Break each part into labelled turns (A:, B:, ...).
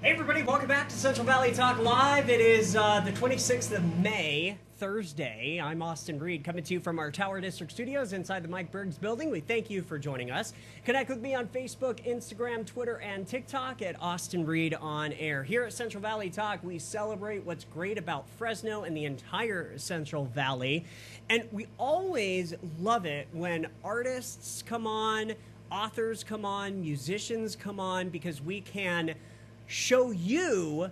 A: Hey everybody, welcome back to Central Valley Talk Live. It is the 26th of May, Thursday. I'm Austin Reed, coming to you from our Tower District studios inside the Mike Briggs building. We thank you for joining us. Connect with me on Facebook, Instagram, Twitter, and TikTok at Austin Reed On Air. Here at Central Valley Talk, we celebrate what's great about Fresno and the entire Central Valley. And we always love it when artists come on, authors come on, musicians come on, because we can show you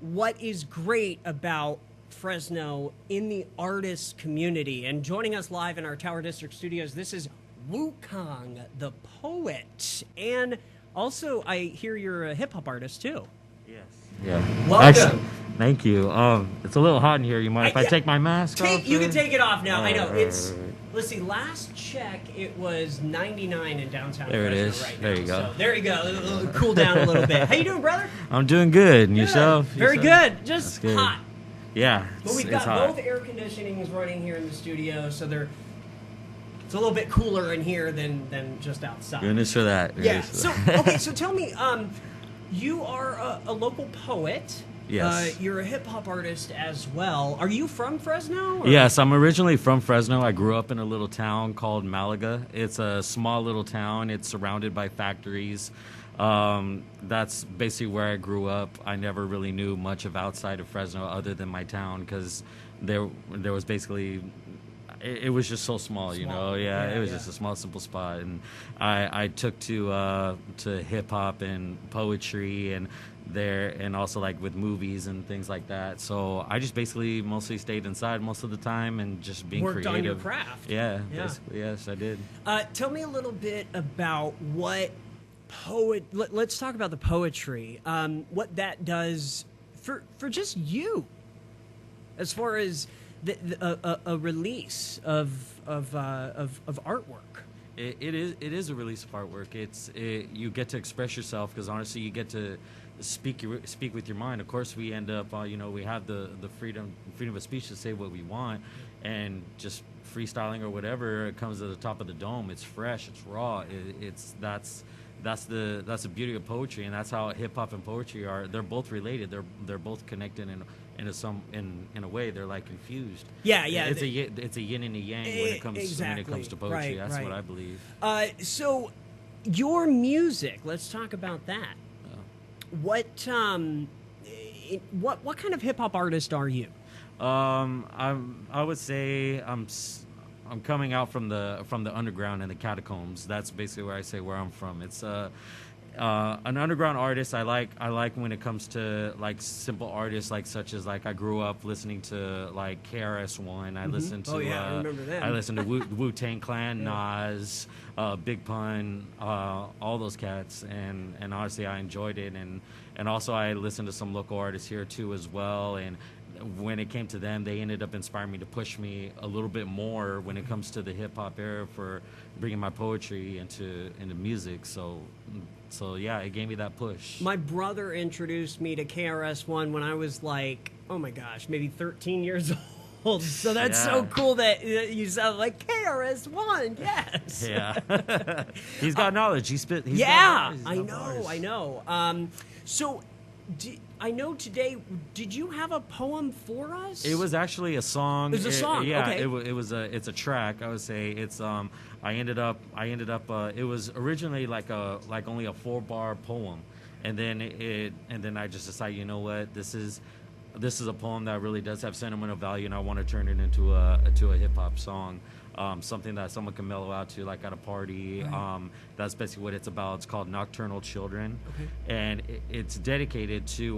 A: what is great about Fresno in the artist community. And joining us live in our Tower District studios, this is Wukong the Poet. And also, I hear you're a hip-hop artist, too.
B: Yes. Yeah.
A: Welcome.
B: Actually, thank you. It's a little hot in here. You mind if I take my mask off?
A: You can take it off now. I know.
B: Right.
A: Let's see, last check, it was 99 in downtown
B: There it
A: Fresno
B: is.
A: right
B: There
A: now.
B: you go.
A: So there you go. Cool down a little bit. How you doing, brother?
B: I'm doing good. And yourself?
A: Very good. Just
B: good.
A: hot.
B: Yeah.
A: But we've got both air conditionings running here in the studio, so it's a little bit cooler in here than just outside.
B: Goodness for that.
A: Yeah. So tell me, you are a local poet.
B: Yes.
A: You're a hip hop artist as well. Are you from Fresno? Or?
B: Yes, I'm originally from Fresno. I grew up in a little town called Malaga. It's a small little town. It's surrounded by factories. That's basically where I grew up. I never really knew much of outside of Fresno other than my town, because there was basically, it was just so small, you know. Yeah, it was just a small, simple spot. And I took to hip hop and poetry and also like with movies and things like that. So I just basically mostly stayed inside most of the time and just being
A: Worked
B: creative.
A: on your craft.
B: Yeah, basically, yes, I did.
A: Tell me a little bit about what let's talk about the poetry. What that does for just you, as far as a release of artwork.
B: It is a release of artwork. You get to express yourself, because honestly, you get to speak with your mind. Of course, we end up, we have the freedom of speech to say what we want, and just freestyling or whatever, it comes to the top of the dome. It's fresh, it's raw. That's the beauty of poetry, and that's how hip hop and poetry are. They're both related. They're both connected in a way. They're like infused.
A: Yeah.
B: It's a yin and a yang when it comes to poetry. That's what I believe.
A: So, your music. Let's talk about that. What kind of hip hop artist are you?
B: I would say I'm coming out from the underground and the catacombs. That's basically where I'm from. It's an underground artist. I like when it comes to like simple artists, like such as like I grew up listening to like KRS-One. I listened to
A: I remember that.
B: I listened to Wu-Tang Clan, Nas, Big Pun, all those cats, and honestly I enjoyed it, and also I listened to some local artists here too as well. And when it came to them, they ended up inspiring me to push me a little bit more when it comes to the hip hop era for bringing my poetry into music. So yeah, it gave me that push.
A: My brother introduced me to KRS-One when I was like, oh my gosh, maybe 13 years old. So that's so cool that you sound like KRS-One. Yes.
B: Yeah. He's got knowledge. He's got bars.
A: I know. So I know today, did you have a poem for us?
B: It was actually a song.
A: It was a song.
B: Yeah,
A: okay.
B: it's a track. I would say it's I ended up it was originally like only a 4-bar poem, and then I just decided, you know what, this is a poem that really does have sentimental value, and I want to turn it into a hip hop song. Something that someone can mellow out to, like at a party. Right. That's basically what it's about. It's called Nocturnal Children. Okay. And it's dedicated to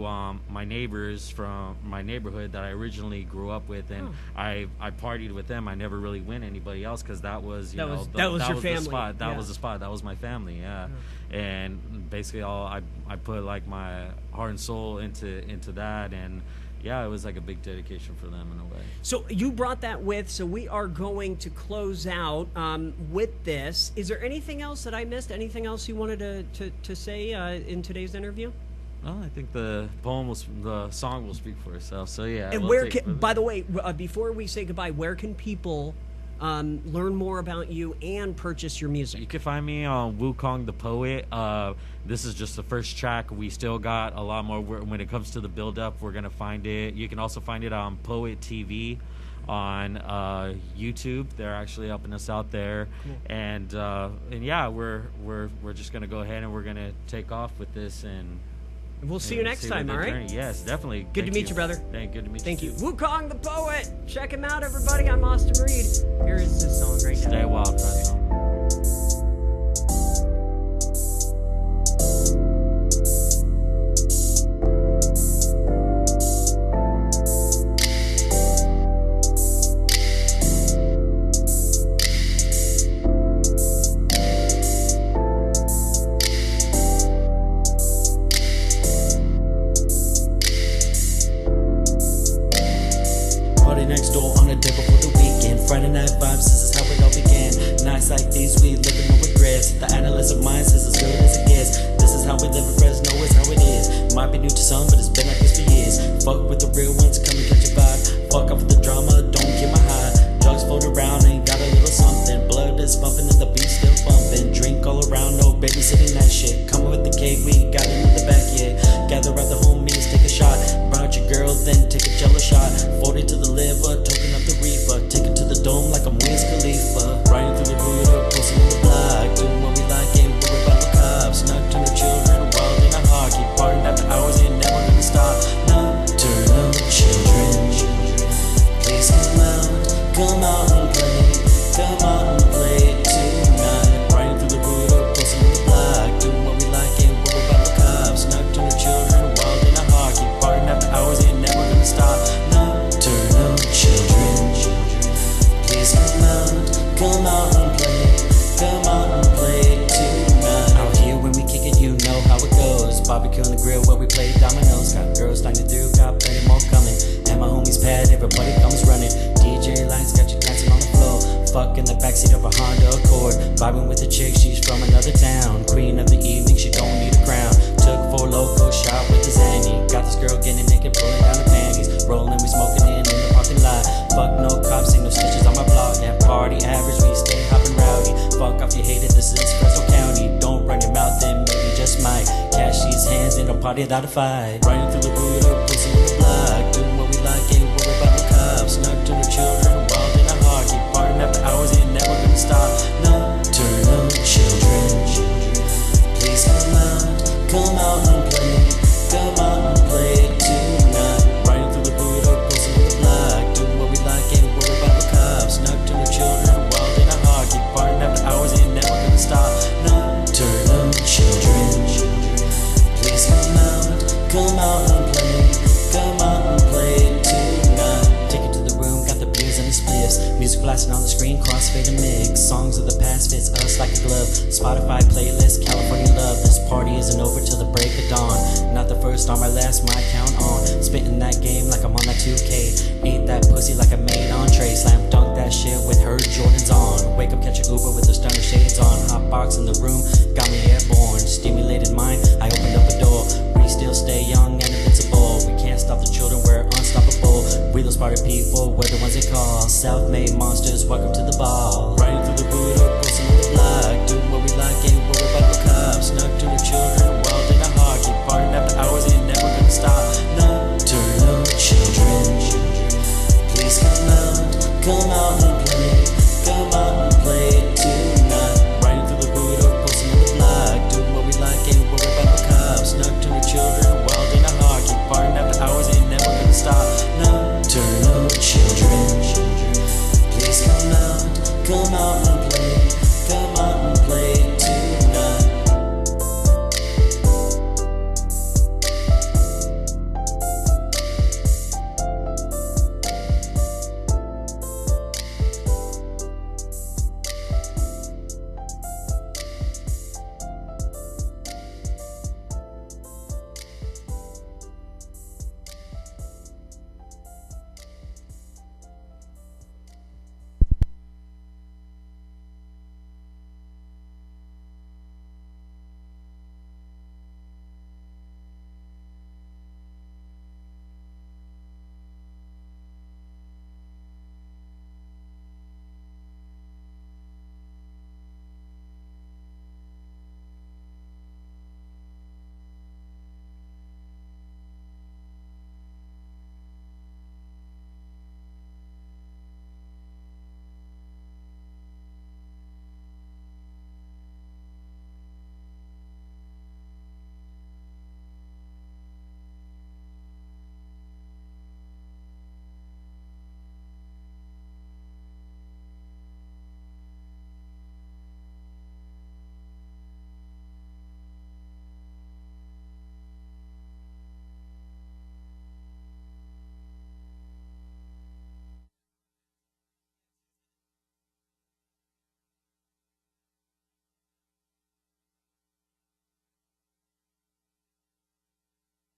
B: my neighbors from my neighborhood that I originally grew up with, and I partied with them. I never really went anybody else, because that was your family. The spot. That was the spot. That was my family. Yeah. And basically I put like my heart and soul into that, and yeah, it was like a big dedication for them in a way.
A: So you brought that with, so we are going to close out with this. Is there anything else that I missed? Anything else you wanted to say in today's interview?
B: Well, I think the song will speak for itself. So yeah.
A: And by the way, before we say goodbye, where can people learn more about you and purchase your music?
B: You can find me on Wukong the Poet. This is just the first track. We still got a lot more when it comes to the build-up. We're going to find it. You can also find it on Poet TV on YouTube. They're actually helping us out there.
A: Cool.
B: And yeah, we're just going to go ahead and we're going to take off with this, and
A: we'll see you next time, all right?
B: Journey. Yes, definitely.
A: Good to meet you, brother.
B: Good to meet you.
A: Thank you.
B: Too.
A: Wukong the Poet. Check him out, everybody. I'm Austin Reed. Here is this song right now.
B: Stay wild, Fresno.
C: Next door on a day before the weekend. Friday night vibes, this is how it all began. Nights like these, we live in no regrets. The analyst of mine says as good as it gets. This is how we live in Fresno, it's how it is. Might be new to some, but it's been like this for years. Fuck with the real ones, come and catch a vibe. Fuck off with the drama, don't get my high. Drugs float around and got a little something. Blood is pumping and the beat still bumping. Drink all around, no babysitting that shit. Coming with the cake, we got it in the back, yeah. Gather out the homies, take a shot. Burn out your girl, then take a jello shot. 40 to the liver, token up the reefer. Take it to the dome like I'm Wiz Khalifa. Riding through the Buddha, posting on the block. Doing what we like, ain't worried about the cops. Nocturnal children, wild in a heart. Keep partying after hours, ain't never gonna stop. Nocturnal children, please come out and play. Come out and play tonight. Riding through the Buddha, posting on the block. Doing what we like, ain't worried about the cops. Nocturnal children, wild in a heart. Keep partying after hours, ain't never gonna stop. Nocturnal children, please come out and play. Come out and play tonight. Out here when we kick it, you know how it goes. Barbecue on the grill where we play dominoes. Got girls lining through, got plenty more coming. And my homies pad, everybody comes running. DJ lights got you dancing on the floor. Fuck in the backseat of a Honda Accord. Vibing with a chick, she's from another town. Queen of the evening, she don't need a crown. Took 4 loco, shot with the Zanny. Got this girl getting naked, pulling down the panties. Rolling, we smoking in the parking lot. Fuck no cops, ain't no stitches on my block. That party average, we stay hopping rowdy. Fuck off, you hate it, this is Fresno County. Don't run your mouth, then maybe just might. Cash these hands, ain't no party without a fight. Riding through the Buddha, pussy on the block. Doing what we like, ain't worried about the cops. Nocturnal children, wild in a heart. Keep partying after hours, ain't never gonna stop. Nocturnal children, please come out and play. Come out and play tonight. Riding through the Buddha, pussy on the block. Doing what we like, ain't worried about the cops. Nocturnal children, wild in a heart. Keep partying after hours, ain't never gonna stop. Nocturnal children, please come out and play. Come out and play tonight. Take it to the room, got the beers and the spliffs. Music blasting on the screen, crossfade and mix. Songs of the past fits us like a glove. Spotify playlist, California love. This party isn't over till the break of dawn. Not the first or my last, my count on. Spitting that game like I'm on that 2K. Ate that pussy like I made entree. Slam dunk that shit with her Jordans on. Wake up, catch an Uber with the stunner shades on. Hot box in the room, got me airborne. Stimulated mind, I opened up a door. We still stay young and invincible. We can't stop the children, we're unstoppable. We those party people, we're the ones they call self-made monsters, welcome to the ball.